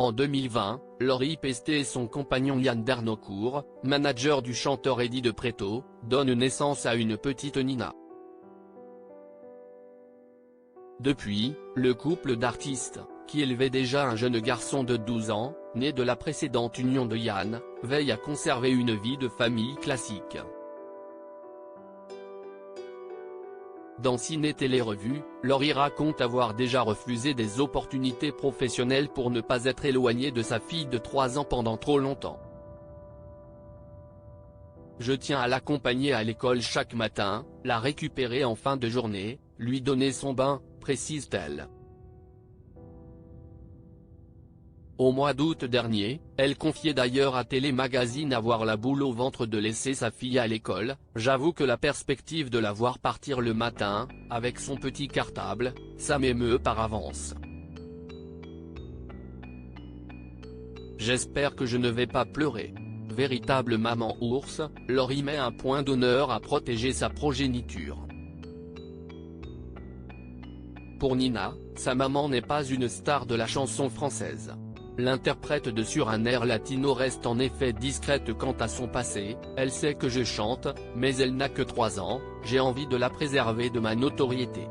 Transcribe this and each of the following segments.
En 2020, Laurie Pestet et son compagnon Yann Dernocourt, manager du chanteur Eddie de Pretto, donnent naissance à une petite Nina. Depuis, le couple d'artistes, qui élevait déjà un jeune garçon de 12 ans, né de la précédente union de Yann, veille à conserver une vie de famille classique. Dans Ciné Télé Revue, Laurie raconte avoir déjà refusé des opportunités professionnelles pour ne pas être éloignée de sa fille de 3 ans pendant trop longtemps. Je tiens à l'accompagner à l'école chaque matin, la récupérer en fin de journée, lui donner son bain, précise-t-elle. Au mois d'août dernier, elle confiait d'ailleurs à Télé Magazine avoir la boule au ventre de laisser sa fille à l'école. J'avoue que la perspective de la voir partir le matin, avec son petit cartable, ça m'émeut par avance. J'espère que je ne vais pas pleurer. Véritable maman ours, Laurie met un point d'honneur à protéger sa progéniture. Pour Nina, sa maman n'est pas une star de la chanson française. L'interprète de Sur un air latino reste en effet discrète quant à son passé. Elle sait que je chante, mais elle n'a que 3 ans, j'ai envie de la préserver de ma notoriété.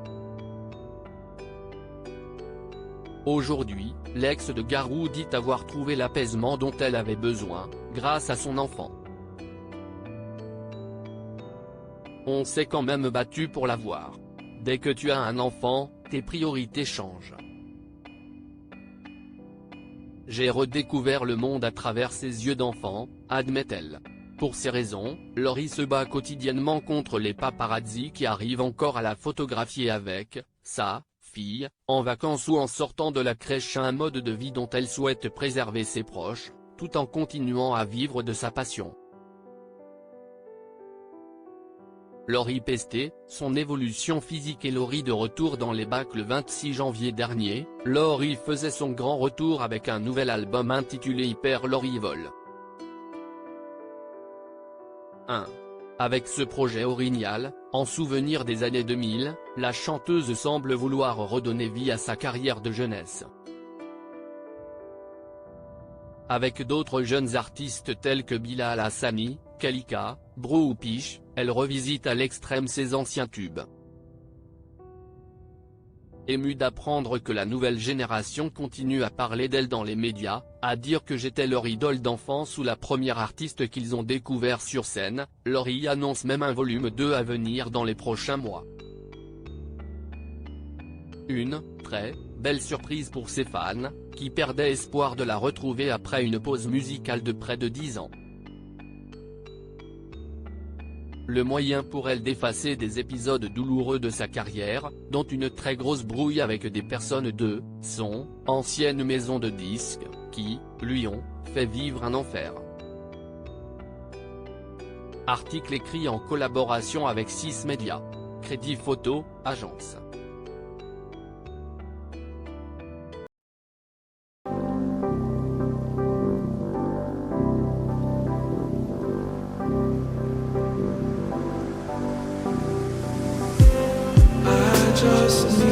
Aujourd'hui, l'ex de Garou dit avoir trouvé l'apaisement dont elle avait besoin, grâce à son enfant. On s'est quand même battu pour l'avoir. Dès que tu as un enfant, tes priorités changent. J'ai redécouvert le monde à travers ses yeux d'enfant, admet-elle. Pour ces raisons, Laurie se bat quotidiennement contre les paparazzis qui arrivent encore à la photographier avec sa fille, en vacances ou en sortant de la crèche, un mode de vie dont elle souhaite préserver ses proches, tout en continuant à vivre de sa passion. Laurie Pestet, son évolution physique et Laurie de retour dans les bacs le 26 janvier dernier, Laurie faisait son grand retour avec un nouvel album intitulé Hyper Laurie Vol. 1. Avec ce projet original, en souvenir des années 2000, la chanteuse semble vouloir redonner vie à sa carrière de jeunesse. Avec d'autres jeunes artistes tels que Bilal Hassani, Kalika, Bro ou Piche, elle revisite à l'extrême ses anciens tubes. Émue d'apprendre que la nouvelle génération continue à parler d'elle dans les médias, à dire que j'étais leur idole d'enfance ou la première artiste qu'ils ont découvert sur scène, Laurie annonce même un volume 2 à venir dans les prochains mois. Une très belle surprise pour ses fans, qui perdaient espoir de la retrouver après une pause musicale de près de 10 ans. Le moyen pour elle d'effacer des épisodes douloureux de sa carrière, dont une très grosse brouille avec des personnes de son ancienne maison de disques, qui, lui ont fait vivre un enfer. Article écrit en collaboration avec 6 médias. Crédit photo, agence. Just